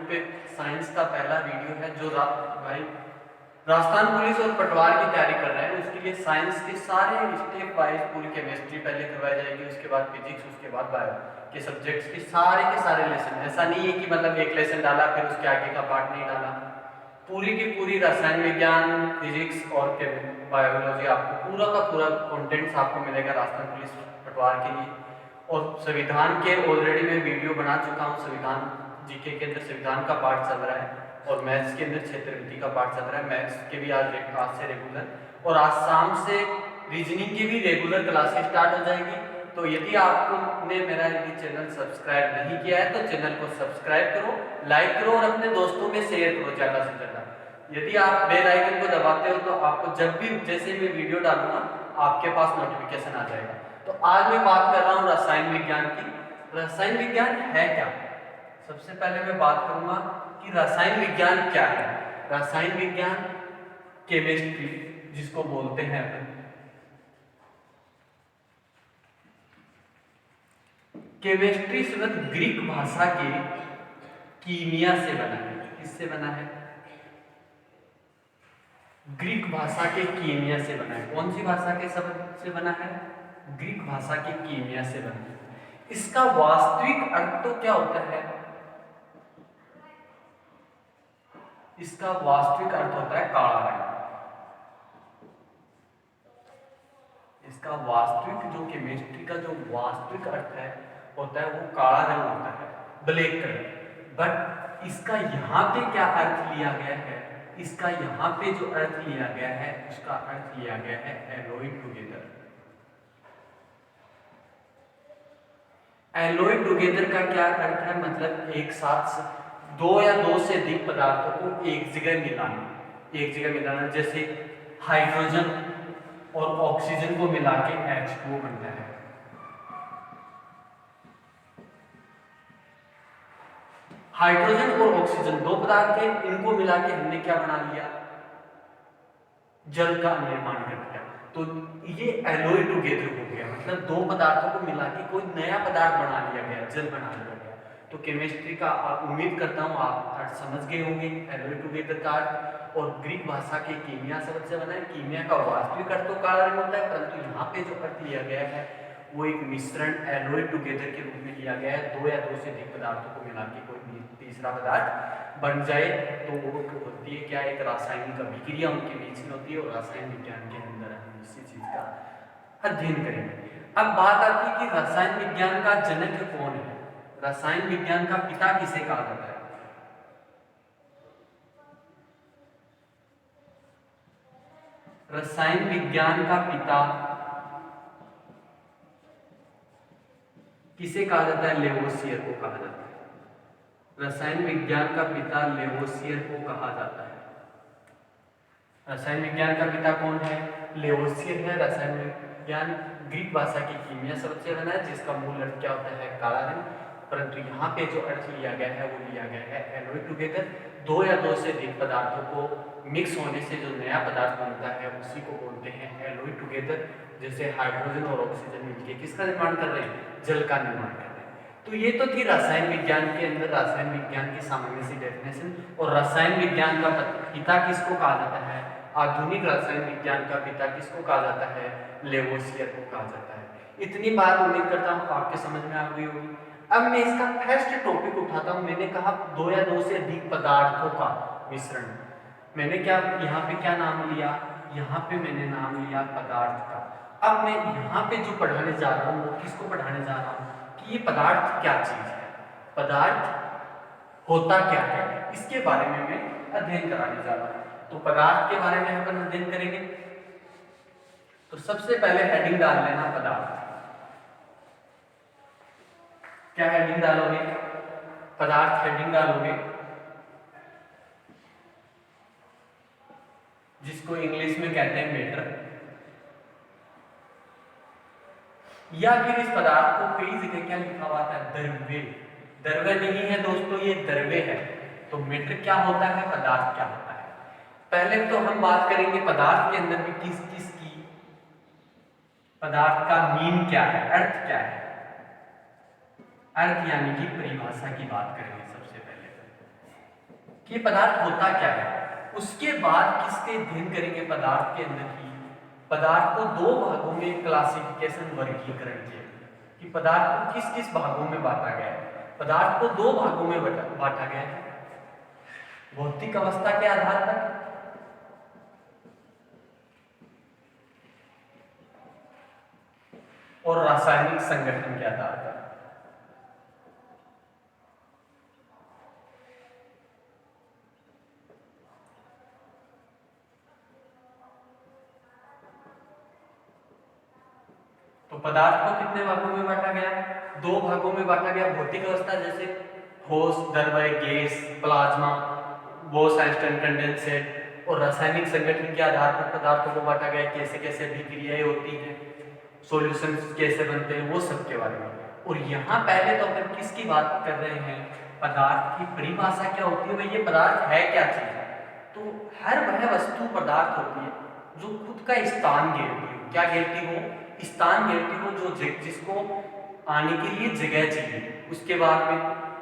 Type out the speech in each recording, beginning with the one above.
पे साइंस का पहला वीडियो है जो भाई राजस्थान पुलिस और पटवार की तैयारी कर रहे हैं उसके लिए साइंस के सारे स्टेप वाइज पूरी केमिस्ट्री पहले करवाई जाएगी, उसके बाद फिजिक्स, उसके बाद बायो के सब्जेक्ट्स के सारे लेसन। ऐसा नहीं है कि मतलब एक लेसन डाला फिर उसके आगे का पार्ट नहीं डाला। पूरी की पूरी रसायन विज्ञान, फिजिक्स और बायोलॉजी आपको पूरा का पूरा कंटेंट्स आपको मिलेगा राजस्थान पुलिस पटवार के लिए। और संविधान के ऑलरेडी मैं वीडियो बना चुका हूँ, संविधान जीके के अंदर संविधान का पार्ट चल रहा है और मैथ्स के अंदर क्षेत्रविधि का पार्ट चल रहा है। मैथ्स के भी आज से रेगुलर और आज शाम से रीजनिंग की भी रेगुलर क्लासेस स्टार्ट हो जाएगी। तो यदि आपने मेरा ये चैनल सब्सक्राइब नहीं किया है तो चैनल को सब्सक्राइब करो, लाइक करो और अपने दोस्तों में शेयर करो ज़्यादा से ज़्यादा। यदि आप बेल आइकन को दबाते हो तो आपको जब भी जैसे मैं वीडियो डालूंगा आपके पास नोटिफिकेशन आ जाएगा। तो आज मैं बात कर रहा हूँ रसायन विज्ञान की। रसायन विज्ञान है क्या? सबसे पहले मैं बात करूंगा कि रसायन विज्ञान क्या है। रसायन विज्ञान केमिस्ट्री जिसको बोलते हैं अपन, केमिस्ट्री शब्द ग्रीक भाषा के कीमिया से बना है। किससे बना है? ग्रीक भाषा के कीमिया से बना है। कौन सी भाषा के शब्द से बना है? ग्रीक भाषा के कीमिया से बना है। इसका वास्तविक अर्थ तो क्या होता है? इसका वास्तविक अर्थ होता है काला रंग। इसका वास्तविक जो केमिस्ट्री का जो वास्तविक अर्थ है होता है वो काला रंग होता है, ब्लैक कलर। बट इसका यहाँ पे क्या अर्थ लिया गया है? इसका यहाँ पे जो अर्थ लिया गया है उसका अर्थ लिया गया है एलॉयड टुगेदर। एलॉयड टुगेदर का क्या अर्थ है? मतलब एक साथ दो या दो से अधिक पदार्थों को एक जगह मिलाना। जैसे हाइड्रोजन और ऑक्सीजन को मिला के H2O बनता है। हाइड्रोजन और ऑक्सीजन दो पदार्थ थे, इनको मिला के हमने क्या बना लिया? जल का निर्माण कर दिया। तो ये एलॉय टुगेदर हो गया, मतलब दो पदार्थों को मिला के कोई नया पदार्थ बना लिया गया, जल बना लिया गया। तो केमिस्ट्री का उम्मीद करता हूँ आप अर्थ समझ गए होंगे, एलॉय टुगेदर का अर्थ। और ग्रीक भाषा के कीमिया शब्द से बना है। कीमिया का वास्तविक अर्थ तो काला रंग होता है, परंतु यहाँ पे जो अर्थ लिया गया है वो एक मिश्रण एलॉय टुगेदर के रूप में लिया गया है। दो या दो से अधिक पदार्थों को मिला के कोई तीसरा पदार्थ बन जाए तो वो होती है क्या? एक रासायनिक अभिक्रिया उनके बीच में होती है और रसायन विज्ञान के अंदर हम इसी चीज का अध्ययन करेंगे। अब बात आती है कि रसायन विज्ञान का जनक कौन है? रसायन विज्ञान का पिता किसे कहा जाता है? रसायन विज्ञान का पिता किसे कहा जाता है? लेवोसियर को कहा जाता है। रसायन विज्ञान का पिता लेवोसियर को कहा जाता है। रसायन विज्ञान का पिता कौन है? लेवोसियर है। रसायन विज्ञान ग्रीक भाषा की कीमिया शब्द से बना है जिसका मूल अर्थ क्या होता है? काला रंग। परंतु यहाँ पे जो अर्थ लिया गया है वो लिया गया है एलॉय टुगेदर। दो या दो से अधिक पदार्थों को मिक्स होने से जो नया पदार्थ बनता है उसी को बोलते हैं एलॉय टुगेदर। जैसे हाइड्रोजन और ऑक्सीजन मिलकर किसका निर्माण कर रहे हैं? जल का निर्माण कर रहे हैं। तो ये तो थी रसायन विज्ञान के अंदर रसायन विज्ञान की सामान्य सी डेफिनेशन। और रसायन विज्ञान का पिता किसको कहा जाता है? आधुनिक रसायन विज्ञान का पिता किसको कहा जाता है? लेवोसियर को कहा जाता है। इतनी बात उम्मीद करता हूँ आपके समझ में आ गई होगी। अब मैं इसका फर्स्ट टॉपिक उठाता हूँ। मैंने कहा दो या दो से अधिक पदार्थों का मिश्रण। मैंने क्या यहाँ पे क्या नाम लिया? यहाँ पे मैंने नाम लिया पदार्थ का। अब मैं यहाँ पे जो पढ़ाने जा रहा हूँ वो किसको पढ़ाने जा रहा हूँ कि ये पदार्थ क्या चीज है, पदार्थ होता क्या है, इसके बारे में मैं अध्ययन कराने जा रहा हूँ। तो पदार्थ के बारे में अपन अध्ययन करेंगे। तो सबसे पहले हेडिंग डाल लेना पदार्थ। क्या हेडिंग डालोगे? पदार्थ हेडिंग डालोगे, जिसको इंग्लिश में कहते हैं मैटर। या फिर इस पदार्थ को कई जगह क्या लिखा हुआ था? द्रव्य। द्रव्य नहीं है दोस्तों, ये द्रव्य है। तो मैटर क्या होता है, पदार्थ क्या होता है? पहले तो हम बात करेंगे पदार्थ के अंदर भी किस किस की, पदार्थ का मीन क्या है, अर्थ क्या है। अर्थ यानी कि परिभाषा की बात करेंगे सबसे पहले। कि पदार्थ होता क्या है। उसके बाद किसके अध्ययन करेंगे पदार्थ के अंदर ही पदार्थ को दो भागों में क्लासिफिकेशन वर्गीकरण किया कि पदार्थ को किस किस भागों में बांटा गया है। पदार्थ को दो भागों में बांटा गया है, भौतिक अवस्था के आधार पर और रासायनिक संगठन के आधार पर। तो पदार्थ को कितने भागों में बांटा गया? दो भागों में बांटा गया। भौतिक अवस्था जैसे ठोस, द्रव्य, गैस, प्लाज्मा, बोस-आइंस्टाइन कंडेंसेट, और रासायनिक संगठन के आधार पर पदार्थों को बांटा गया, कैसे कैसे अभिक्रियाएं होती हैं, सॉल्यूशन कैसे बनते हैं, वो सब के बारे में। और यहाँ पहले तो अपन किसकी बात कर रहे हैं, पदार्थ की परिभाषा क्या होती है, भाई ये पदार्थ है क्या चीज है। तो हर वह वस्तु पदार्थ होती है जो खुद का स्थान घेरती हो। क्या घेरती हो? स्थान घेरती हो, जो जिसको आने के लिए जगह चाहिए। उसके बाद में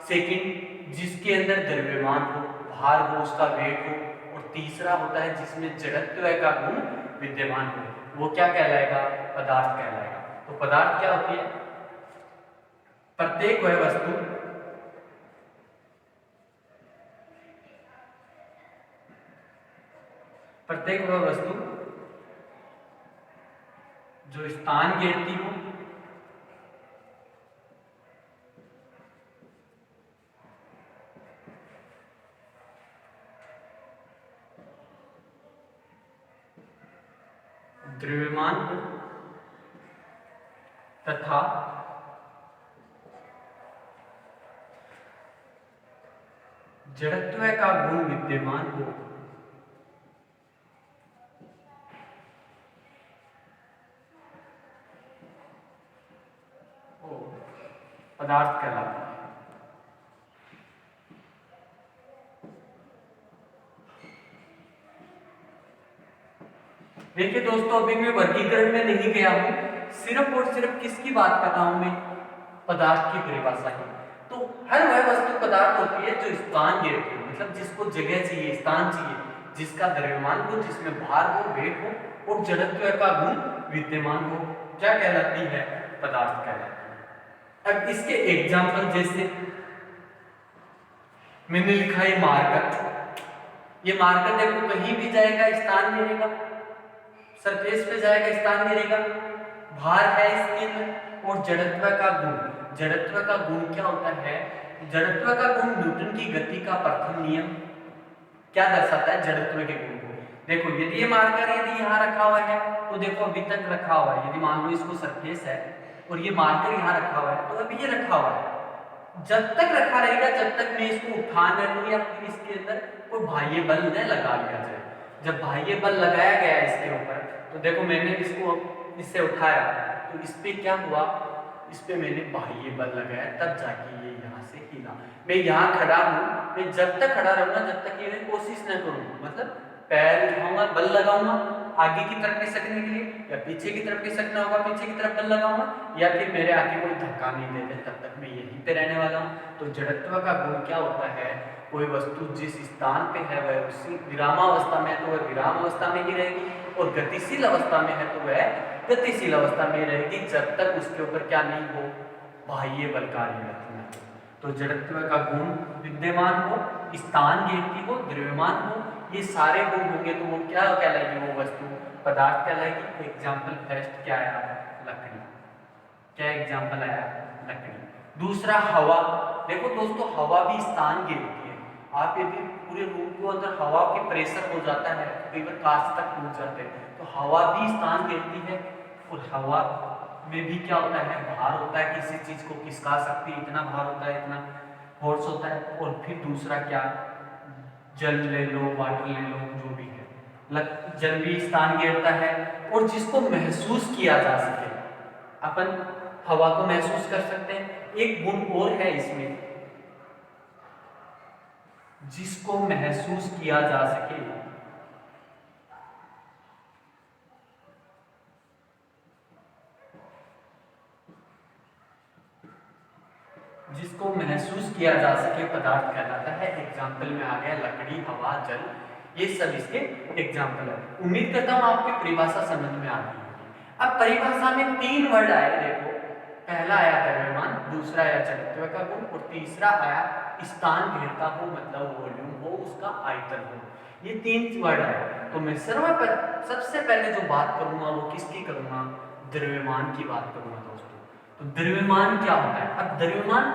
सेकंड, जिसके अंदर द्रव्यमान हो, भार हो, उसका वेग हो। और तीसरा होता है जिसमें जड़त्व का गुण विद्यमान हो, वो क्या कहलाएगा? पदार्थ कहलाएगा। तो पदार्थ क्या होती है? प्रत्येक वह वस्तु जो स्थान घेरती हो, द्रव्यमान हो तथा जड़त्व का गुण विद्यमान हो, पदार्थ कहलाता है। देखिए दोस्तों, अभी मैं वर्गीकरण में नहीं गया हूं, सिर्फ और सिर्फ किसकी बात कर रहा हूं मैं? पदार्थ की परिभाषा की। तो हर वह वस्तु पदार्थ होती है जो स्थान घेरती हो, मतलब जिसको जगह चाहिए, स्थान चाहिए, जिसका द्रव्यमान हो, जिसमें भार हो, वेग हो और जड़त्व का गुण विद्यमान हो, क्या कहलाती है? पदार्थ कहलाती है। अब इसके एग्जाम्पल जैसे मैंने लिखा है मार्कर। ये मार्कर देखो कहीं भी जाएगा स्थान घेरेगा, सरफेस पे जाएगा स्थान घेरेगा, भार है इसके अंदर और जड़त्व का गुण। जड़त्व का गुण क्या होता है? जड़त्व का गुण न्यूटन की गति का प्रथम नियम क्या दर्शाता है? जड़त्व के गुण को। देखो यदि ये मार्कर यदि यहाँ रखा हुआ है तो देखो अभी तक रखा हुआ है, यदि मान लो इसको सरफेस है और ये मार्कर यहाँ रखा हुआ है तो अभी ये रखा हुआ है, जब तक रखा रहेगा जब तक मैं इसको उठा न लूं या फिर इसके अंदर कोई बाह्य बल न लगा लिया जाए। जब बाह्य बल लगाया गया इसके ऊपर तो देखो मैंने इसको इससे उठाया तो इस पे क्या हुआ? इस पे मैंने बाह्य बल लगाया तब जाके ये यहाँ से हिला। मैं यहाँ खड़ा हूँ, मैं जब तक खड़ा रहूंगा जब तक ये मैं कोशिश न करूँ, मतलब पैर उठाऊंगा, बल लगाऊंगा आगे की तरफ खिसकने के लिए, या पीछे की तरफ खिसकना होगा पीछे की तरफ बल लगाऊंगा, या फिर मेरे आगे कोई धक्का नहीं दे दे तब तक मैं यहीं पे रहने वाला हूँ। तो जड़त्व का गुण क्या होता है? कोई वस्तु जिस स्थान पे है वह उसी विरामावस्था में है तो वह विरामावस्था में ही रहेगी, और गतिशील अवस्था में है तो वह गतिशील अवस्था में रहेगी जब तक उसके ऊपर क्या नहीं हो? बाह्य बल कार्यरत न हो। तो जड़त्व का गुण विद्यमान हो, स्थान घेरती हो, द्रव्यमान हो, ये सारे गुण होंगे तो वो क्या कहलाएगी? वो वस्तु पदार्थ कहलाएगी। एग्जाम्पल फर्स्ट क्या आया? लकड़ी। क्या एग्जाम्पल आया? लकड़ी। दूसरा हवा। देखो दोस्तों हवा भी स्थान घेरती है। आप यदि पूरे रूम के अंदर हवा के प्रेशर हो जाता है कई बार कांच तक टूट जाते हैं, तो हवा भी स्थान घेरती है। और हवा में भी क्या होता है? भार होता है, किसी चीज को खिसका सकती है, इतना भार होता है, इतना फोर्स होता है। और फिर दूसरा क्या? जल ले लो, वाटर ले लो, जो भी है, जल भी स्थान घेरता है। और जिसको महसूस किया जा सके, अपन हवा को महसूस कर सकते हैं। एक गुण और है इसमें, जिसको महसूस किया जा सके, जिसको महसूस किया जा सके पदार्थ कहलाता है। एग्जाम्पल में आ गया लकड़ी, हवा, जल, ये सब इसके एग्जाम्पल है। उम्मीद करता हूँ आपकी परिभाषा समझ में आ गई होगी। अब परिभाषा में 3 वर्ड आए, देखो पहला आया द्रव्यमान, दूसरा आया जड़त्व का गुण और तीसरा आया स्थान घेरता हो, मतलब वॉल्यूम हो, उसका आयतन हो। ये 3 वर्ड आए। तो मैं सबसे पहले जो बात करूंगा वो किसकी करूंगा? द्रव्यमान की बात करूंगा दोस्तों। तो द्रव्यमान क्या होता है? अब द्रव्यमान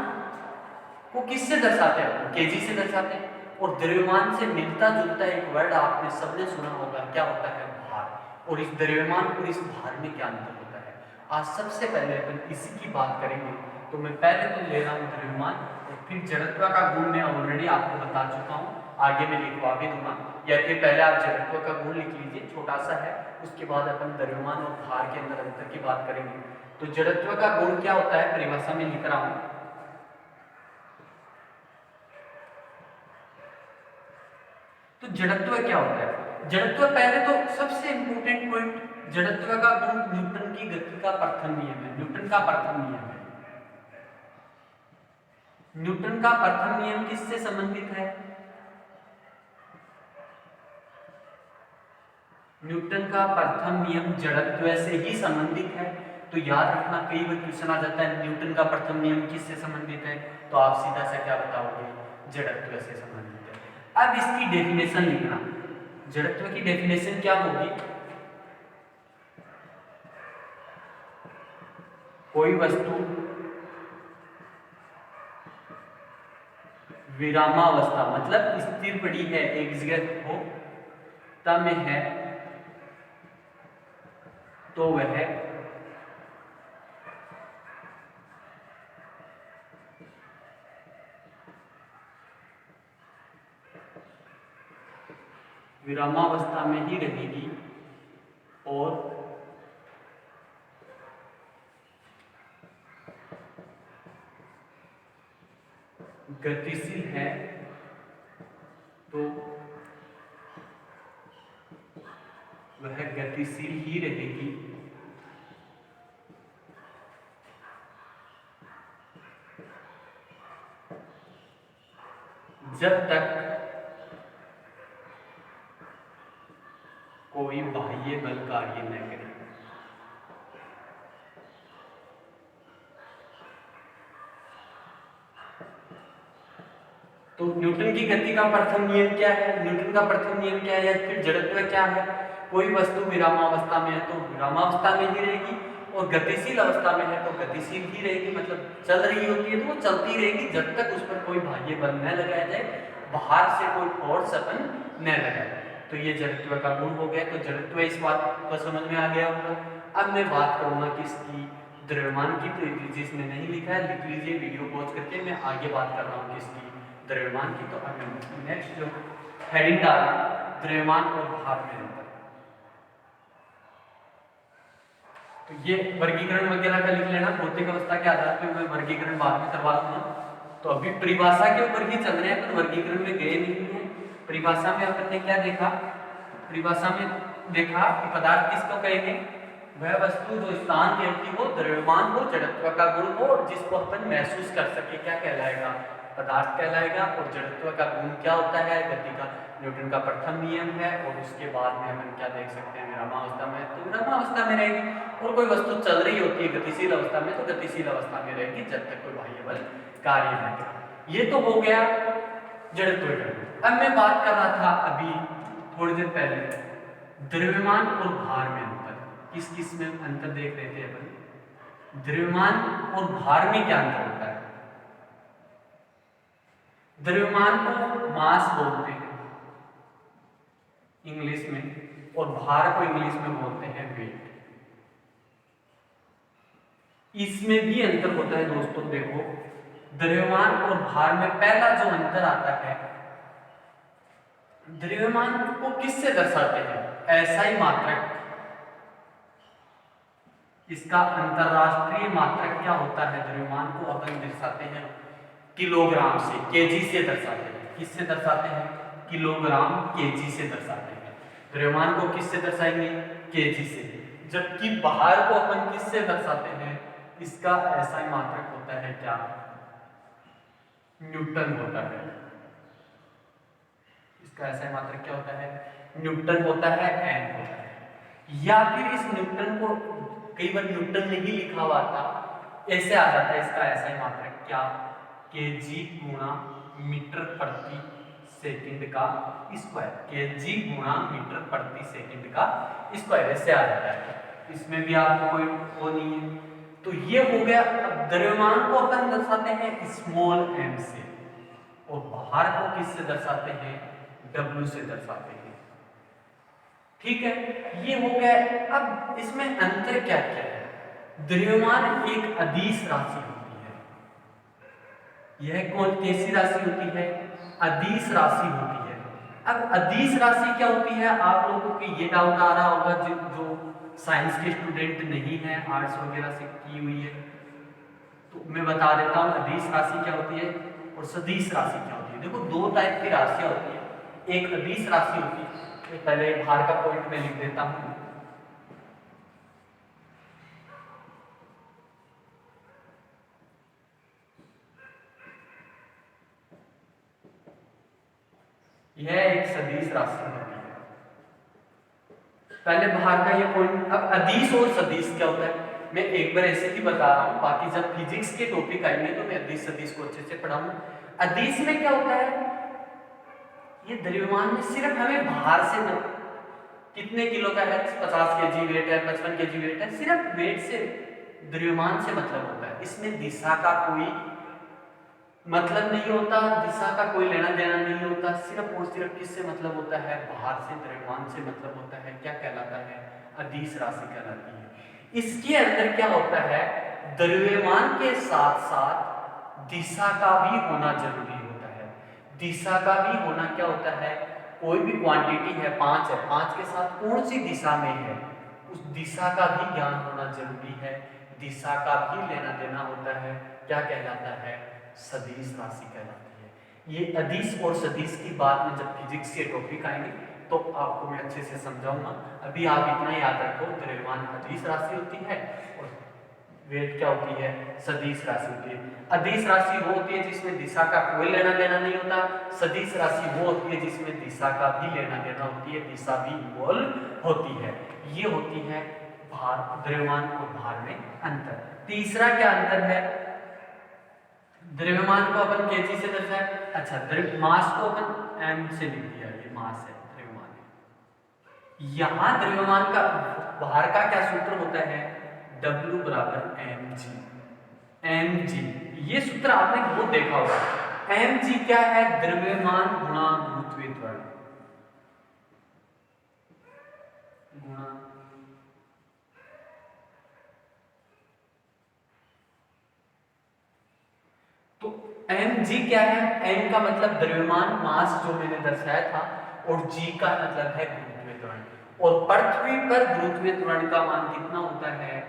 को किससे दर्शाते हैं? केजी से दर्शाते हैं। और द्रव्यमान से मिलता जुलता एक वर्ड आपने सबने सुना होगा, क्या होता है? भार। और इस द्रव्यमान और इस भार में क्या अंतर होता है? आज सबसे पहले अपन इसी की बात करेंगे। तो मैं पहले तो ले रहा हूँ द्रव्यमान, और फिर जड़त्व का गुण मैं ऑलरेडी आपको बता चुका हूँ, आगे मैं लिखवा भी दूंगा, या फिर पहले आप जड़त्व का गुण लिख लीजिए, छोटा सा है, उसके बाद अपन द्रव्यमान और भार के अंदर अंतर की बात करेंगे। तो जड़त्व का गुण क्या होता है? परिभाषा में लिख रहा हूँ। तो जड़त्व क्या होता है? जड़त्व पहले तो सबसे इंपॉर्टेंट पॉइंट, जड़त्व का गुण न्यूटन की गति का प्रथम नियम है। न्यूटन का प्रथम नियम है। न्यूटन का प्रथम नियम किससे संबंधित है? न्यूटन का प्रथम नियम जड़त्व से ही संबंधित है। तो याद रखना, कई बार क्वेश्चन आ जाता है न्यूटन का प्रथम नियम किससे संबंधित है, तो आप सीधा सा क्या बताओगे? जड़त्व से संबंधित है। अब इसकी डेफिनेशन लिखना। जड़त्व की डेफिनेशन क्या होगी? कोई वस्तु विरामावस्था, मतलब स्थिर पड़ी है, एक जगह हो तब में है, तो वह विरामावस्था में ही रहेगी और गतिशील है, तो वह गतिशील ही रहेगी जब तक कोई बाह्य बल कार्य न करे। तो न्यूटन की गति का प्रथम नियम क्या है? न्यूटन का प्रथम नियम क्या है, या फिर जड़त्व क्या है? कोई वस्तु विरामावस्था में है तो विरामावस्था में ही रहेगी, और गतिशील अवस्था में है तो गतिशील ही रहेगी, मतलब चल रही होती है तो वो चलती रहेगी जब तक उस पर कोई बाह्य बल न लगाया जाए, बाहर से कोई फोर्स अपन न लगाए। तो ये जड़त्व का गुण हो गया। तो जड़त्व इस बात को समझ में आ गया होगा। अब मैं बात करूंगा किसकी? द्रव्यमान की। तो जिसने नहीं लिखा है लिख लीजिए वीडियो पॉज करके, मैं आगे बात कर रहा हूँ किसकी? द्रव्यमान की। तो अब नेक्स्ट जो हेडिंग डाल, द्रव्यमान और भार में अंतर। तो ये वर्गीकरण वगैरह का लिख लेना, भौतिक अवस्था के आधार पर मैं वर्गीकरण बाद में करवा दूंगा। तो अभी परिभाषा के ऊपर ही चल रहे हैं, अपन वर्गीकरण में गए नहीं है। परिभाषा में अपन ने क्या देखा? परिभाषा में देखा कि पदार्थ किसको कहेंगे? वह वस्तु जो स्थान घेरती हो, द्रव्यमान हो, जड़त्व का गुण हो, और जिसको अपन महसूस कर सके, क्या कहलाएगा? पदार्थ कहलाएगा। और जड़त्व का गुण क्या होता है? गति का न्यूटन का प्रथम नियम है। और उसके बाद में अपन क्या देख सकते हैं? विरामावस्था में, तो विरामावस्था में रहेगी। और कोई वस्तु चल रही होती है गतिशील अवस्था में, तो गतिशील अवस्था में रहेगी जब तक कोई बाह्य बल कार्य न करे। ये तो हो गया जड़त्व का। अब मैं बात कर रहा था अभी थोड़ी देर पहले द्रव्यमान और भार में अंतर। किस किस में अंतर देख रहे थे अपन? द्रव्यमान और भार में क्या अंतर होता है? द्रव्यमान को मास बोलते हैं इंग्लिश में, और भार को इंग्लिश में बोलते हैं वेट। इसमें भी अंतर होता है दोस्तों। देखो, द्रव्यमान और भार में पहला जो अंतर आता है, द्रव्यमान को किससे दर्शाते हैं? एसआई मात्रक। इसका अंतरराष्ट्रीय मात्रक क्या होता है? द्रव्यमान को अपन दर्शाते हैं किलोग्राम से, केजी से दर्शाते हैं। किससे दर्शाते हैं? किलोग्राम, केजी से दर्शाते हैं। द्रव्यमान को किससे दर्शाएंगे? केजी से। जबकि भार को अपन किससे दर्शाते हैं? इसका एसआई मात्रक होता है क्या? न्यूटन होता है। इसका ऐसा मात्रक क्या होता है? न्यूटन होता है, एन होता है। या फिर इस न्यूटन को कई बार न्यूटन नहीं लिखा हुआ था, ऐसे आ जाता है इसका ऐसा ही मात्रक क्या? केजी गुणा मीटर प्रति सेकंड का स्क्वायर। केजी गुणा मीटर प्रति सेकंड का स्क्वायर ऐसे आ जाता है। इसमें भी आपको कोई वो नहीं है। तो ये हो गया। अब द्रव्यमान को अपन दर्शाते हैं स्मॉल एम से, और भार को किससे दर्शाते हैं? डब्ल्यू से दर्शाते हैं। ठीक है, ये हो गया। अब इसमें अंतर क्या क्या है? द्रव्यमान एक अदिश राशि होती है। यह कौन कैसी राशि होती है? अदिश राशि होती है। अब अदिश राशि क्या होती है? आप लोगों को ये डाउट आ रहा होगा, जो साइंस के स्टूडेंट नहीं है, आर्ट्स वगैरह से की हुई है, तो मैं बता देता हूँ अदिश राशि क्या होती है और सदिश राशि क्या होती है। देखो, दो टाइप की राशियां होती है। एक अदिश राशि होती है, तो पहले भार का पॉइंट में लिख देता हूं। यह एक सदिश राशि होती है। पहले भार का ये पॉइंट। अब अदिश और सदिश क्या होता है मैं एक बार ऐसे ही बता रहा हूं, बाकी जब फिजिक्स के टॉपिक आएंगे तो मैं अदिश सदिश को अच्छे से पढ़ाऊंगा। अदिश में क्या होता है? ये द्रव्यमान में सिर्फ हमें भार से कितने किलो का है, 50 केजी वेट है, 55 केजी वेट है, सिर्फ वेट से द्रव्यमान से मतलब होता है। इसमें दिशा का कोई मतलब नहीं होता, दिशा का कोई लेना देना नहीं होता। सिर्फ और सिर्फ किससे मतलब होता है? भार से, द्रव्यमान से मतलब होता है। क्या कहलाता है? अदिश राशि कहलाती है। इसके अंदर क्या होता है? द्रव्यमान के साथ साथ दिशा का भी होना जरूरी होता है। दिशा का भी होना क्या होता है? कोई भी क्वांटिटी है, 5 है, 5 के साथ कौन सी दिशा में है, उस दिशा का भी ज्ञान होना जरूरी है। दिशा का भी लेना देना होता है। क्या कहलाता है? सदिश राशि कहलाती है। ये अदिश और सदिश की बात में जब फिजिक्स के टॉपिक आएंगे तो आपको मैं अच्छे से समझाऊंगा। अभी आप इतना याद रखो, द्रव्यमान अदिश राशि होती है और वेट क्या होती है? सदिश राशि होती है। अदिश राशि वो होती है जिसमें दिशा का कोई लेना देना नहीं होता। सदिश राशि वो होती है जिसमें दिशा का भी लेना देना होती है, दिशा भी इन्वॉल्व होती है। ये होती है भार, द्रव्यमान और भार में अंतर। तीसरा क्या अंतर है? द्रव्यमान को अपन केजी से दर्शाए। अच्छा, मास को अपन एम से लिख दिया, ये मास है, द्रव्यमान है। यहां द्रव्यमान का, भार का क्या सूत्र होता है? W बराबर mg। mg ये सूत्र आपने बहुत देखा होगा। mg क्या है? द्रव्यमान गुणा गुरुत्वीय त्वरण गुणा। तो mg क्या है? m का मतलब द्रव्यमान, मास जो मैंने दर्शाया था, और g का मतलब है गुरुत्वीय त्वरण। और पृथ्वी पर गुरुत्वीय त्वरण का मान कितना होता है?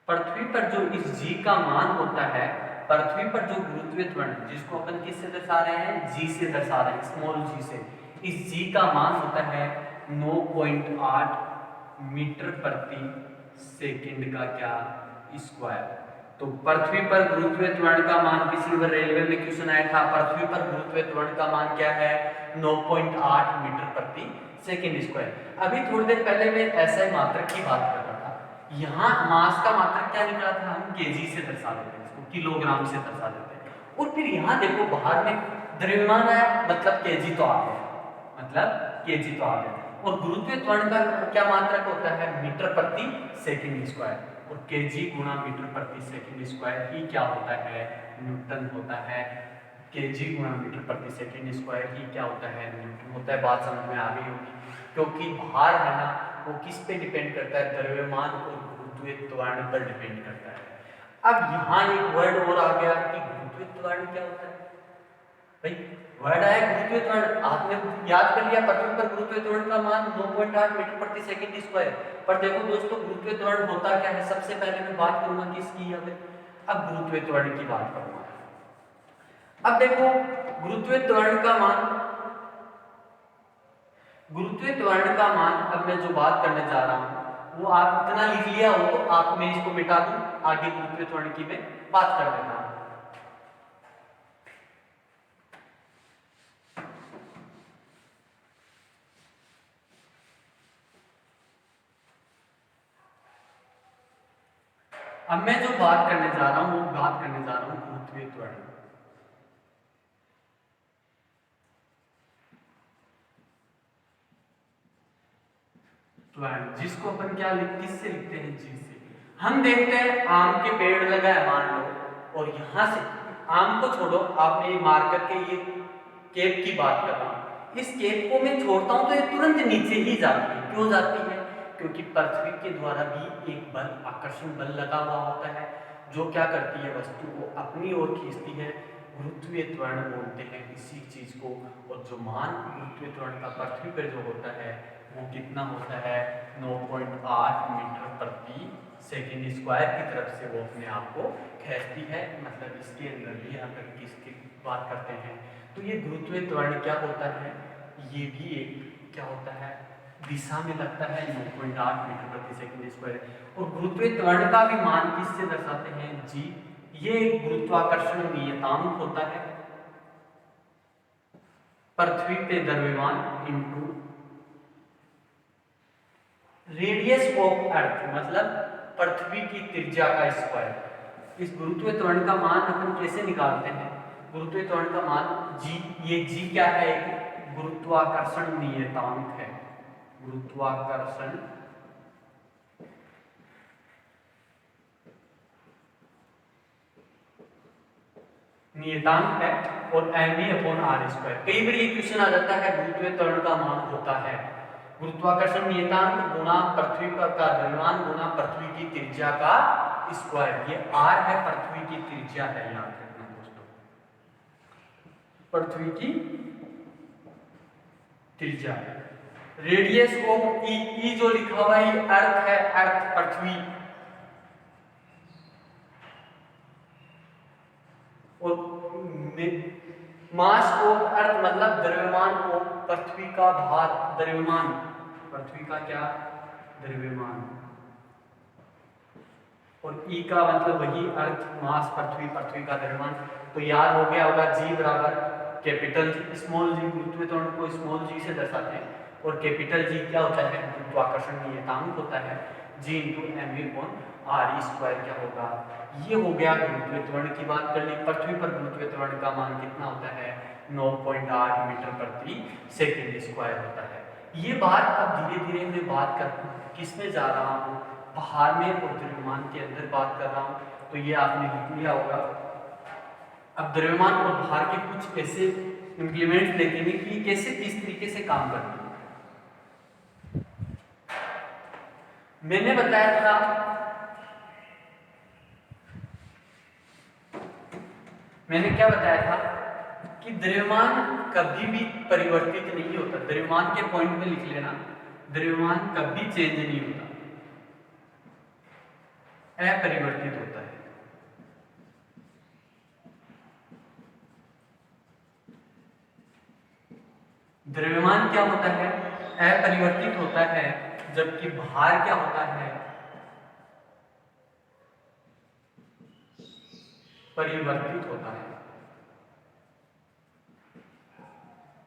पृथ्वी पर जो इस g का मान होता है, पृथ्वी पर जो गुरुत्वीय त्वरण, जिसको अपन किससे दर्शा रहे हैं? g से दर्शा रहे हैं, स्मॉल g से। इस g का मान होता है 9.8 मीटर प्रति सेकंड का क्या? स्क्वायर। तो पृथ्वी पर गुरुत्वीय त्वरण का मान, पिछली बार रेलवे में क्वेश्चन आया था, पृथ्वी पर गुरुत्वीय त्वरण का मान क्या है? 9.8 मीटर प्रति सेकंड स्क्वायर। अभी थोड़ी देर पहले मैं ऐसा ही मात्रक की बात कर रहा था। यहाँ मास का मात्रक क्या निकला था? हम केजी से दर्शा देते हैं, इसको किलोग्राम से दर्शा देते हैं। और फिर यहाँ देखो, बाहर में द्रव्यमान आया, मतलब केजी तो आ गया, मतलब केजी तो आ गया। और गुरुत्वीय त्वरण का क्या मात्रक होता है? मीटर प्रति सेकंड स्क्वायर। और केजी गुणा मीटर प्रति सेकंड स्क्वायर ही क्या होता है? न्यूटन होता है। केजी गुणा मीटर प्रति सेकंड स्क्वायर ही क्या होता है? न्यूटन होता है। बात समझ में आ गई होगी, क्योंकि भार है ना, वो किस पे डिपेंड करता है? द्रव्यमान और गुरुत्वीय त्वरण पर डिपेंड करता है। अब यहाँ एक वर्ड और आ गया कि गुरुत्वीय त्वरण क्या होता है। भाई, वर्ड आया गुरुत्वीय त्वरण, आपने याद कर लिया पृथ्वी पर गुरुत्वीय त्वरण का मान 9.8 मीटर प्रति सेकंड स्क्वायर। पर देखो दोस्तों, गुरुत्वीय त्वरण होता क्या है? सबसे पहले मैं बात करूंगा किसकी? अब गुरुत्वीय त्वरण की बात करूंगा। अब देखो, गुरुत्वीय त्वरण का मान, गुरुत्वीय त्वरण का मान, अब मैं जो बात करने जा रहा हूं वो आप इतना लिख लिया हो तो आप, मैं इसको मिटा दूं, आगे गुरुत्वीय त्वरण की मैं बात कर लेता हूँ। अब मैं जो बात करने जा रहा हूँ वो बात करने जा रहा हूँ गुरुत्वीय त्वरण। त्वरण जिसको अपन क्या किससे लिखते हैं, जी से। हम देखते हैं आम के पेड़ लगा है मान लो, और यहां से आम को छोड़ो, आपने मार्कर के ये केप की बात कर रहा हूं, इस केप को मैं छोड़ता हूं तो ये तुरंत नीचे ही जाती है। क्यों जाती है? क्योंकि पृथ्वी के द्वारा भी एक बल, आकर्षण बल लगा हुआ होता है, जो क्या करती है, वस्तु को अपनी ओर खींचती है। गुरुत्वीय त्वरण बोलते हैं इसी चीज को। और जो मान गुरुत्वीय त्वरण का पृथ्वी पर जो होता है वो कितना होता है, 9.8 मीटर प्रति सेकेंड स्क्वायर की तरफ से वो अपने आप को खींचती है। मतलब इसके अंदर भी अगर किसकी बात करते हैं तो ये गुरुत्वीय त्वरण क्या होता है, ये भी एक क्या होता है, दिशा में लगता है 9.8 मीटर प्रति सेकेंड स्क्वायर। और गुरुत्वीय त्वरण का भी मान किससे दर्शाते हैं, जी। ये एक गुरुत्वाकर्षण नियतांक होता है, पृथ्वी पे द्रव्यमान इनटू रेडियस ऑफ अर्थ, मतलब पृथ्वी की त्रिज्या का स्क्वायर। इस गुरुत्वीय त्वरण का मान अपन कैसे निकालते हैं, गुरुत्वीय त्वरण का मान जी, ये जी क्या है, एक गुरुत्वाकर्षण नियतांक है। गुरुत्वाकर्षण नियतांक है, और mv/r²। कई बार ये क्वेश्चन आ जाता है गुरुत्वीय त्वरण का मान होता है गुरुत्वाकर्षण नियतांक गुना पृथ्वी का द्रव्यमान गुना पृथ्वी की त्रिज्या का स्क्वायर। ये r है, पृथ्वी की त्रिज्या है, याद रखना दोस्तों, पृथ्वी की त्रिज्या। रेडियस ऑफ ई जो लिखा हुआ है अर्थ है, अर्थ पृथ्वी, और मास ऑफ अर्थ मतलब द्रव्यमान ऑफ पृथ्वी का भार, द्रव्यमान पृथ्वी का क्या, द्रव्यमान। और ई का मतलब वही अर्थ, मास पृथ्वी, पृथ्वी का द्रव्यमान। तो याद हो गया होगा जी बराबर कैपिटल जी, स्मॉल जी, गुरुत्वीय त्वरण को स्मॉल जी से दर्शाते हैं, और कैपिटल जी क्या होता है, गुरुत्वाकर्षण नियतांक होता है, जी इंटू mv/r² क्या होगा। ये हो गया गुरुत्वीय त्वरण की बात कर ली। पृथ्वी पर गुरुत्वीय त्वरण का मान कितना होता है, 9.8 मीटर प्रति सेकेंड स्क्वायर होता है। ये बात अब धीरे धीरे मैं बात कर किसमें जा रहा हूँ, बाहर में और द्रव्यमान के अंदर बात कर रहा हूँ। तो ये आपने लिख लिया होगा। अब द्रव्यमान और भार के कुछ ऐसे इंप्लीमेंट्स देखेंगे कि कैसे किस तरीके से काम करते हैं। मैंने बताया था मैंने क्या बताया था कि द्रव्यमान कभी भी परिवर्तित नहीं होता। द्रव्यमान के पॉइंट में लिख लेना, द्रव्यमान कभी चेंज नहीं होता, अपरिवर्तित होता है। द्रव्यमान क्या होता है, अपरिवर्तित होता है, जबकि भार क्या होता है, परिवर्तित होता है।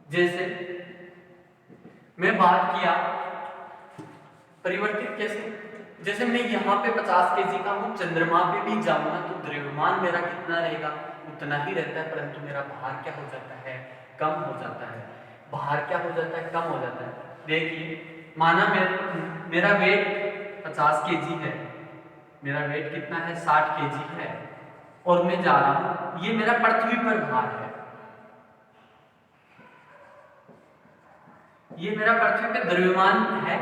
जैसे मैं बात किया परिवर्तित कैसे, जैसे मैं यहाँ पे 50 केजी का हूँ, चंद्रमा पे भी जाऊंगा तो द्रव्यमान मेरा कितना रहेगा, उतना ही रहता है, परंतु मेरा भार क्या हो जाता है, कम हो जाता है। भार क्या हो जाता है, कम हो जाता है। देखिए माना मेरा वेट 50 केजी है, मेरा वेट कितना है, 60 केजी है, और मैं जा रहा हूँ, ये मेरा पृथ्वी पर भार है, ये मेरा पृथ्वी पे द्रव्यमान है।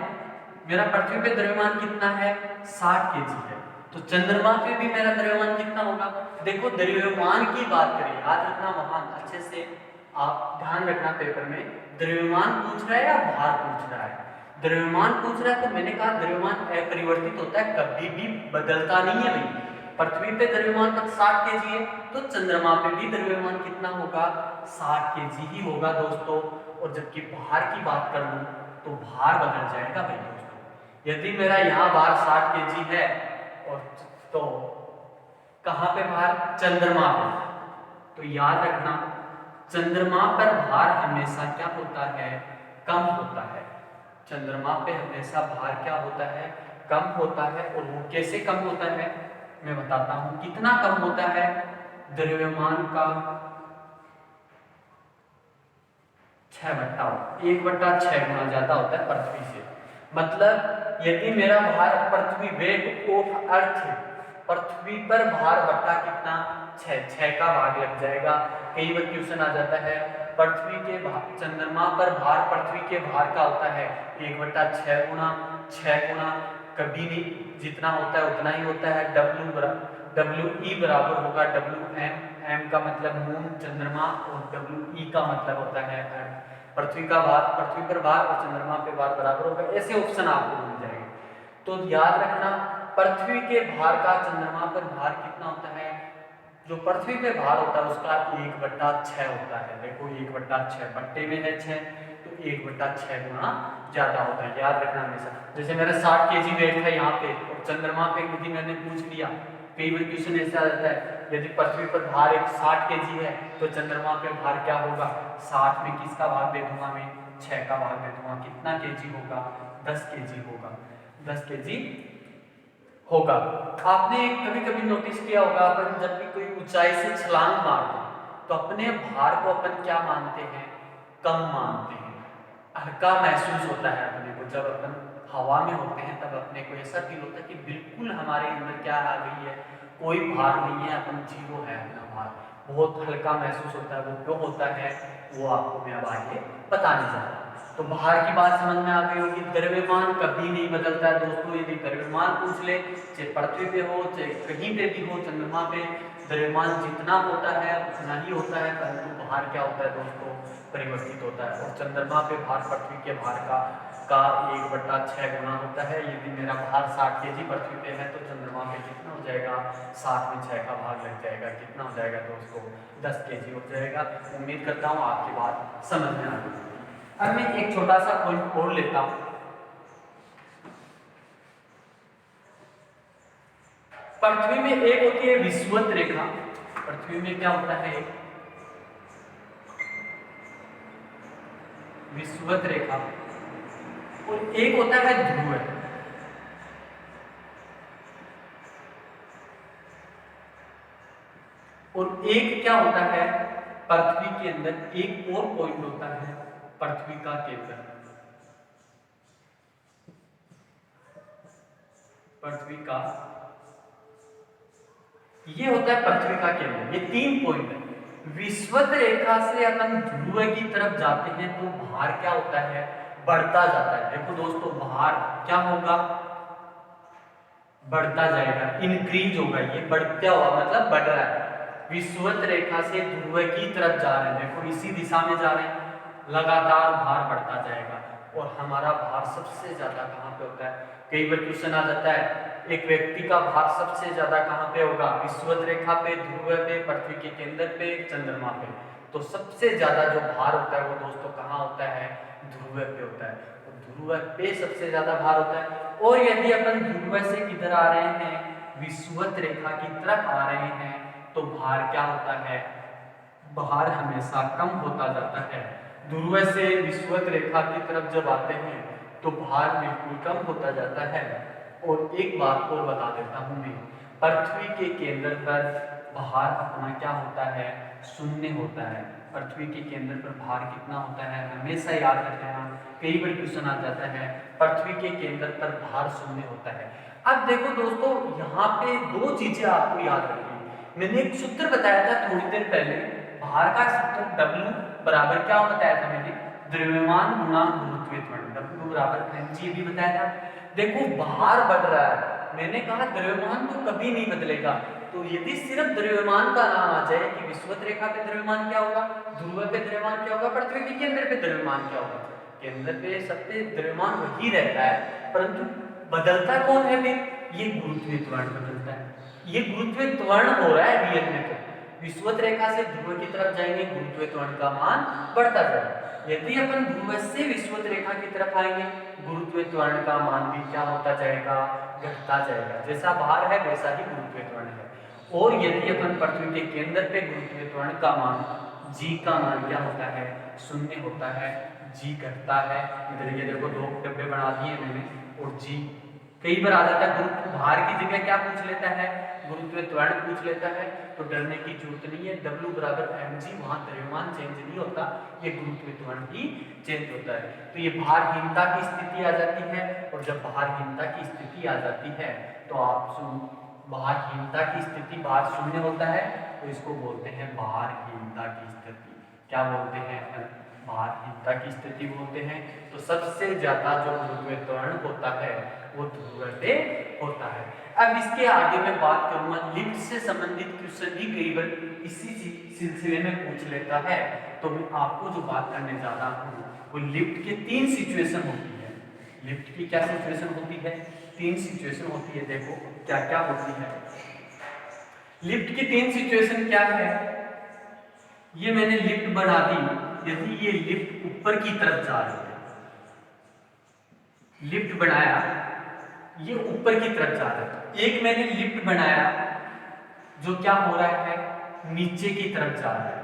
मेरा पृथ्वी पे द्रव्यमान कितना है, 60 केजी है। तो चंद्रमा पे भी मेरा द्रव्यमान कितना होगा। देखो द्रव्यमान की बात करें, याद रखना, वहां अच्छे से आप ध्यान रखना पेपर में, द्रव्यमान पूछ रहा है या भार पूछ रहा है। द्रव्यमान पूछ रहा है तो मैंने कहा द्रव्यमान अपरिवर्तित होता है, कभी भी बदलता नहीं है भाई। पृथ्वी पे द्रव्यमान तक 60 केजी है, तो चंद्रमा पे भी द्रव्यमान कितना होगा, 60 केजी ही होगा दोस्तों। और जबकि भार की बात कर लूं तो भार बदल जाएगा भाई दोस्तों। यदि मेरा यहाँ भार 60 केजी है और तो कहाँ पे भार? चंद्रमा पे। तो याद रखना चंद्रमा पर भार हमेशा क्या होता है? कम होता है। चंद्रमा पे हमेशा भार क्या होता है? कम होता है। और वो कैसे कम होता है मैं बताता हूं। कितना कम होता है? द्रव्यमान का 1/6 गुना ज्यादा होता है पृथ्वी से। मतलब यदि मेरा भार पृथ्वी, वेट ऑफ अर्थ, पृथ्वी पर भार बटा कितना? 6 का भाग लग जाएगा। कई बार क्वेश्चन आ जाता है पृथ्वी के चंद्रमा पर भार पृथ्वी के भार का होता है 1/6 गुना। 6 गुना कभी नहीं, जितना होता है उतना ही होता है। डब्ल्यू ई बराबर होगा डब्ल्यू एम। एम का मतलब मून, चंद्रमा, और डब्ल्यू ई का मतलब होता है पृथ्वी का भार, पृथ्वी पर भार और चंद्रमा पे भार बराबर होगा। ऐसे ऑप्शन आपको मिल जाएंगे। तो याद रखना पृथ्वी के भार का चंद्रमा पर भार कितना होता है? जो पृथ्वी पे भार होता है उसका 1/6 होता है। देखो 1/6 बट्टे में है 6, तो 1/6 गुना ज्यादा होता है। याद रखना हमेशा। जैसे मेरा 60 kg वेट है यहाँ पे और चंद्रमा पे यदि मैंने पूछ लिया, कई बार क्वेश्चन ऐसा रहता है यदि पृथ्वी पर भार 60 kg है तो चंद्रमा पे भार क्या होगा? 60 में किसका भाग दे दूंगा मैं? 6 का भाग दे दूंगा। कितना kg होगा? 10 kg होगा। 10 kg होगा। आपने कभी कभी नोटिस किया होगा अपन जब भी कोई ऊंचाई से छलांग मारते हैं तो अपने भार को अपन क्या मानते हैं? कम मानते हैं। हल्का महसूस होता है अपने को। जब अपन हवा में होते हैं तब अपने को ऐसा फील होता है कि बिल्कुल हमारे अंदर क्या आ गई है, कोई भार नहीं है, अपन जीरो है। अपना भार बहुत हल्का महसूस होता है। वो क्यों होता है वो आपको मैं अब आगे बताने जा रहा हूँ। तो भार की बात समझ में आ गई होगी। द्रव्यमान कभी नहीं बदलता है दोस्तों। यदि द्रव्यमान पूछ ले, चाहे पृथ्वी पे हो चाहे कहीं पे भी हो, चंद्रमा पे द्रव्यमान जितना होता है उतना ही होता है, परंतु भार क्या होता है दोस्तों? परिवर्तित होता है। और चंद्रमा पे भार पृथ्वी के भार का 1/6 गुना होता है। यदि मेरा भार 60 kg पृथ्वी पे है तो चंद्रमा पे कितना हो जाएगा? 60 में 6 का भाग लग जाएगा। कितना हो जाएगा दोस्तों? 10 kg हो जाएगा। उम्मीद करता हूँ आपकी बात समझ में आ गई। अब मैं एक छोटा सा पॉइंट और लेता हूं। पृथ्वी में एक होती है विषुवत रेखा। पृथ्वी में क्या होता है? विषुवत रेखा। और एक होता है ध्रुव। और एक क्या होता है? पृथ्वी के अंदर एक और पॉइंट होता है, पृथ्वी का केंद्र। पृथ्वी का ये होता है पृथ्वी का केंद्र। ये 3 पॉइंट है। विषुवत रेखा से अपन ध्रुव की तरफ जाते हैं तो भार क्या होता है? बढ़ता जाता है। देखो दोस्तों भार क्या होगा? बढ़ता जाएगा, इंक्रीज होगा। ये बढ़ता हुआ मतलब बढ़ रहा है। विषुवत रेखा से ध्रुव की तरफ जा रहे हैं, देखो इसी दिशा में जा रहे हैं, लगातार भार बढ़ता जाएगा। और हमारा भार सबसे ज्यादा कहाँ पे होता है? कई बार क्वेश्चन आ जाता है एक व्यक्ति का भार सबसे ज्यादा कहाँ पे होगा? विषुवत रेखा पे, ध्रुव पे, पृथ्वी के केंद्र पे, चंद्रमा पे। तो सबसे ज्यादा जो भार होता है वो दोस्तों कहाँ होता है? ध्रुव पे होता है। तो ध्रुव पे सबसे ज्यादा भार होता है। और यदि अपन ध्रुव से किधर आ रहे हैं? विषुवत रेखा की तरफ आ रहे हैं तो भार क्या होता है? भार हमेशा कम होता जाता है। ध्रुव से विषुवत रेखा की तरफ जब आते हैं तो भार बिल्कुल कम होता जाता है। और एक बात और बता देता हूं मैं, पृथ्वी के केंद्र पर भार अपना क्या होता है? शून्य होता है। पृथ्वी के केंद्र पर भार कितना होता है? हमेशा याद रखना, कई बार क्वेश्चन आ जाता है पृथ्वी के केंद्र पर भार शून्य होता है। अब देखो दोस्तों यहाँ पे 2 चीजें आपको याद रखनी। मैंने एक सूत्र बताया था थोड़ी देर पहले, भार का सूत्र W बराबर क्या बताया था मैंने? द्रव्यमान गुणा गुरुत्वीय त्वरण। W बराबर mg भी बताया था। देखो भार बढ़ रहा है, मैंने कहा द्रव्यमान तो कभी नहीं बदलेगा। तो यदि सिर्फ द्रव्यमान का नाम आ जाए कि विषुवत रेखा पे द्रव्यमान क्या होगा, ध्रुव पे द्रव्यमान क्या होगा, पृथ्वी के केंद्र पे द्रव्यमान क्या होगा? केंद्र पे सबसे द्रव्यमान वही रहता है, परंतु बदलता कौन है फिर? ये गुरुत्वीय त्वरण बदलता है। ये गुरुत्वीय त्वरण हो रहा है रियल में। तो विषुवत रेखा से ध्रुव की तरफ जाएंगे, गुरुत्वीय त्वरण का मान बढ़ता जाएगा। यदि अपन ध्रुव से विषुवत रेखा की तरफ आएंगे, गुरुत्वीय त्वरण का मान भी क्या होता जाएगा? घटता जाएगा। जैसा भार है वैसा ही गुरुत्वीय त्वरण है। और यदि अपन पृथ्वी के केंद्र पे गुरुत्वीय त्वरण का मान जी का मान क्या होता है, शून्य होता है, जी घटता है। इधर ये देखो दो डब्बे बना दिए मैंने, और जी कई बार आ जाता है गुरुत्व भार की जगह क्या पूछ लेता है, गुरुत्वीय त्वरण पूछ लेता है, तो डरने की जरूरत नहीं है। W बराबर mg, वहां द्रव्यमान चेंज नहीं होता, ये गुरुत्वीय त्वरण ही चेंज होता है। तो ये भारहीनता की स्थिति आ जाती है, और जब भारहीनता की स्थिति आ जाती है तो आप भारहीनता की स्थिति, भार शून्य होता है, तो इसको बोलते हैं भारहीनता की स्थिति। क्या बोलते हैं, भारहीनता की स्थिति बोलते हैं। तो सबसे ज्यादा जो गुरुत्वीय त्वरण होता है वो ध्रुव पे होता है। अब इसके आगे मैं बात करूंगा, लिफ्ट से संबंधित क्वेश्चन भी कई बार इसी सिलसिले में पूछ लेता है। तो मैं आपको जो बात करने जा रहा हूँ वो लिफ्ट के 3 सिचुएशन होती है। लिफ्ट की क्या सिचुएशन होती है, 3 सिचुएशन होती है। देखो क्या क्या होती है लिफ्ट की 3 सिचुएशन क्या है। ये मैंने लिफ्ट बना दी, यदि ये लिफ्ट ऊपर की तरफ जा रही है, लिफ्ट बनाया ये ऊपर की तरफ जा रहा है। एक मैंने लिफ्ट बनाया जो क्या हो रहा है, नीचे की तरफ जा रहा है।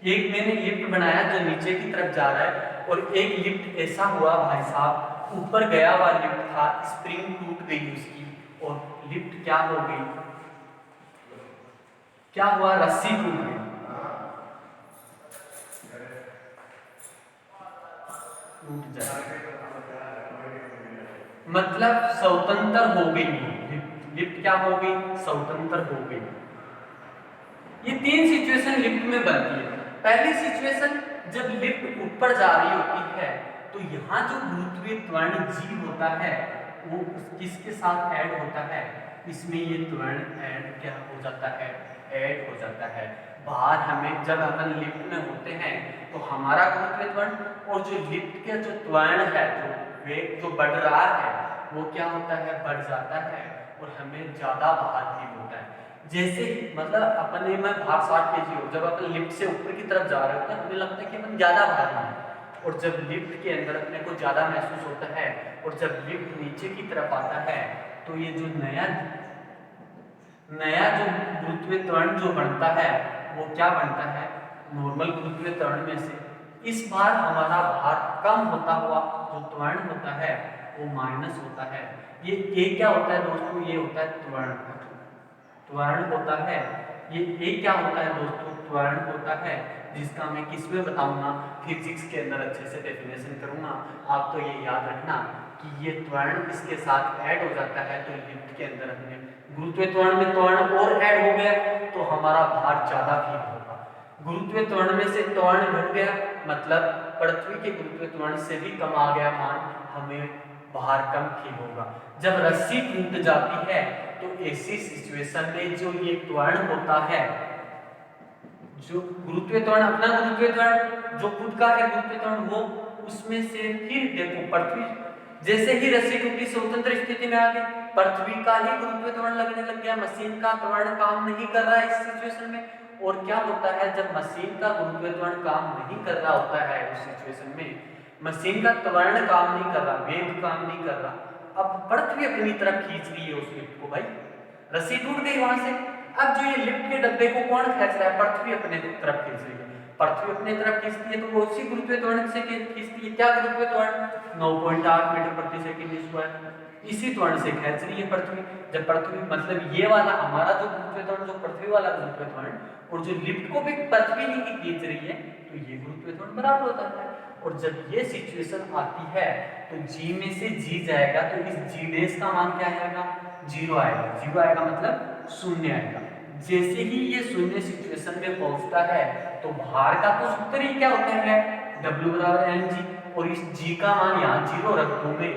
एक मैंने लिफ्ट बनाया जो नीचे की तरफ जा रहा है, और एक लिफ्ट ऐसा हुआ भाई साहब, ऊपर गया हुआ लिफ्ट था, स्प्रिंग टूट गई उसकी, और लिफ्ट क्या हो गई, क्या हुआ, रस्सी टूट गई। टूट जाए मतलब स्वतंत्र हो गई, लिफ्ट क्या हो गई, स्वतंत्र हो गई। ये 3 सिचुएशन लिफ्ट में बनती है। पहली सिचुएशन जब लिफ्ट ऊपर जा रही होती है तो यहाँ जो गुरुत्वीय त्वरण जी होता है वो किसके साथ ऐड होता है, इसमें ये त्वरण ऐड क्या हो जाता है, ऐड हो जाता है। बाहर हमें जब अपन लिफ्ट में होते हैं तो हमारा गुरुत्वीय त्वरण और जो लिफ्ट का जो त्वरण है, जो वेग जो बढ़ रहा है वो क्या होता है, बढ़ जाता है, और हमें ज्यादा भार फील होता है। जैसे मतलब अपने में भार 60 kg हो, जब अपन लिफ्ट से ऊपर की तरफ जा रहे होते हैं हमें लगता है कि अपन ज्यादा भारी हैं, और जब लिफ्ट के अंदर अपने को ज्यादा महसूस होता है, और जब लिफ्ट नीचे की तरफ आता है तो ये जो नया जो गुरुत्वीय त्वरण जो बनता है वो क्या बनता है, नॉर्मल गुरुत्वीय त्वरण में से इस बार हमारा भार कम होता हुआ जो त्वरण होता है वो माइनस होता है। ये क्या होता है दोस्तों, ये होता है त्वरण, त्वरण होता है। ये क्या होता है दोस्तों, त्वरण होता है, जिसका मैं किसमें बताऊंगा, फिजिक्स के अंदर अच्छे से डेफिनेशन करूंगा। आप तो ये याद रखना कि ये त्वरण इसके साथ ऐड हो जाता है, तो लिफ्ट के अंदर हमने गुरुत्वीय त्वरण में त्वरण और ऐड हो गया तो हमारा भार ज्यादा फील होगा। गुरुत्वीय त्वरण में से त्वरण घट गया मतलब पृथ्वी के गुरुत्वीय त्वरण से भी कम आ गया मान, हमें भार कम फील होगा। जब रस्सी टूट जाती है तो ऐसी सिचुएशन में जो ये त्वरण होता है, जो गुरुत्वीय त्वरण, अपना गुरुत्वीय त्वरण जो खुद का है गुरुत्वीय त्वरण, वो उसमें से फिर देखो पृथ्वी जैसे ही रस्सी टूटी स्वतंत्र स्थिति में आ गई, पृथ्वी का ही गुरुत्वीय त्वरण लगने लग गया, मशीन का त्वरण काम नहीं कर रहा है इस सिचुएशन में। और क्या होता है जब मशीन का गुरुत्वीय त्वरण काम नहीं कर रहा होता है उस सिचुएशन में, मशीन का त्वरण काम नहीं कर रहा, वेग काम नहीं कर रहा, अब पृथ्वी अपनी तरफ खींच रही है उस लिफ्ट को, भाई रस्सी टूट गई वहां से। अब जो ये लिफ्ट के डब्बे को कौन खींच रहा है, पृथ्वी अपने तरफ खींच रही है। पृथ्वी अपने तरफ खींचती है तो वो उसी गुरुत्वीय त्वरण से खींचती है, क्या गुरुत्वीय त्वरण 9.8 मीटर प्रति सेकंड स्क्वायर, इसी त्वरण से खींच रही है पृथ्वी। जब पृथ्वी मतलब ये वाला हमारा जो गुरुत्वीय त्वरण, जो पृथ्वी वाला गुरुत्वीय त्वरण, और जो लिफ्ट को भी पृथ्वी ही खींच रही है, तो ये गुरुत्वीय त्वरण बराबर होता है। और जब ये सिचुएशन आती है तो जी में से जी जाएगा, तो इस जी डेस का मान क्या आएगा, 0 आएगा। 0 आएगा मतलब शून्य आएगा। जैसे ही ये शून्य सिचुएशन में पहुंचता है तो भार का तो सूत्र ही क्या होता है, W बराबर mg, और इस g का मान यहाँ 0 रख दोगे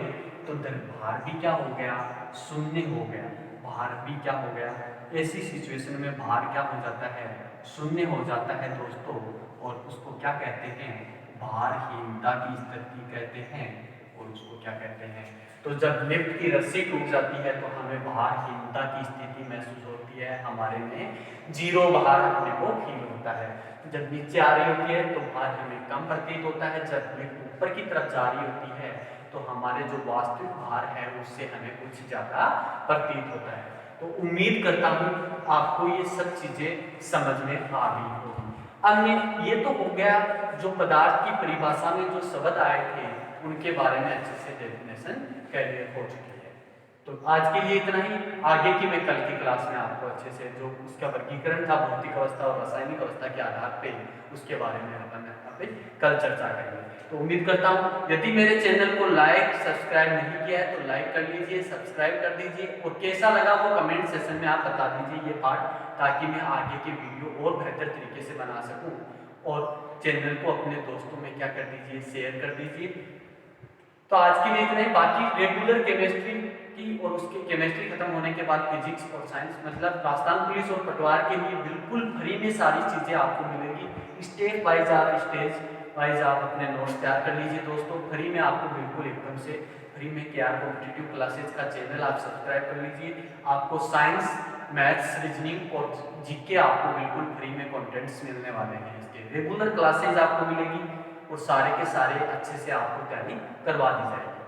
तो भार भी क्या हो गया, शून्य हो गया, भार भी क्या हो गया। ऐसी सिचुएशन में भार क्या हो जाता है, शून्य हो जाता है दोस्तों, और उसको क्या कहते हैं, भारहीनता की स्थिति कहते हैं, और उसको क्या कहते हैं। तो जब लिफ्ट की रस्सी टूट जाती है तो हमें भारहीनता की स्थिति महसूस होती है, हमारे में 0 भार अपने को फील होता है। जब नीचे आ रही होती है तो भार हमें कम प्रतीत होता है, जब लिफ्ट ऊपर की तरफ जा रही होती है तो हमारे जो वास्तविक भार है उससे हमें कुछ ज्यादा प्रतीत होता है। तो उम्मीद करता हूँ आपको ये सब चीजें समझ में आ गई होगी। अब ये तो हो गया जो पदार्थ की परिभाषा में जो शब्द आए थे उनके बारे में अच्छे से डेफिनेशन क्लियर हो चुकी है। तो आज के लिए इतना ही। आगे की मैं कल की क्लास में आपको अच्छे से जो उसका वर्गीकरण था भौतिक अवस्था और रासायनिक अवस्था के आधार पे उसके बारे में अपन कल चर्चा करेंगे। तो उम्मीद करता हूँ यदि मेरे चैनल को लाइक सब्सक्राइब नहीं किया है तो लाइक कर लीजिए, सब्सक्राइब कर दीजिए और कैसा लगा वो कमेंट सेशन में आप बता दीजिए ये पार्ट, ताकि मैं आगे के वीडियो और बेहतर तरीके से बना सकूं। और चैनल को अपने दोस्तों में क्या कर दीजिए, शेयर कर दीजिए। तो आज के लिए इतना ही। बाकी रेगुलर केमिस्ट्री की और उसके केमिस्ट्री खत्म होने के बाद फिजिक्स और साइंस, मतलब राजस्थान पुलिस और पटवार के लिए बिल्कुल फ्री में सारी चीजें आपको मिलेगी। स्टेप वाइज आप स्टेज वाइज आप अपने नोट्स तैयार कर लीजिए दोस्तों, फ्री में आपको बिल्कुल एकदम से फ्री में। केआर कॉम्पिटिटिव क्लासेज का चैनल आप सब्सक्राइब कर लीजिए। आपको साइंस, मैथ्स, रीजनिंग और जीके आपको बिल्कुल फ्री में कंटेंट्स मिलने वाले हैं। इसके रेगुलर क्लासेज आपको मिलेगी और सारे के सारे अच्छे से आपको तैयारी करवा दी जाएगी।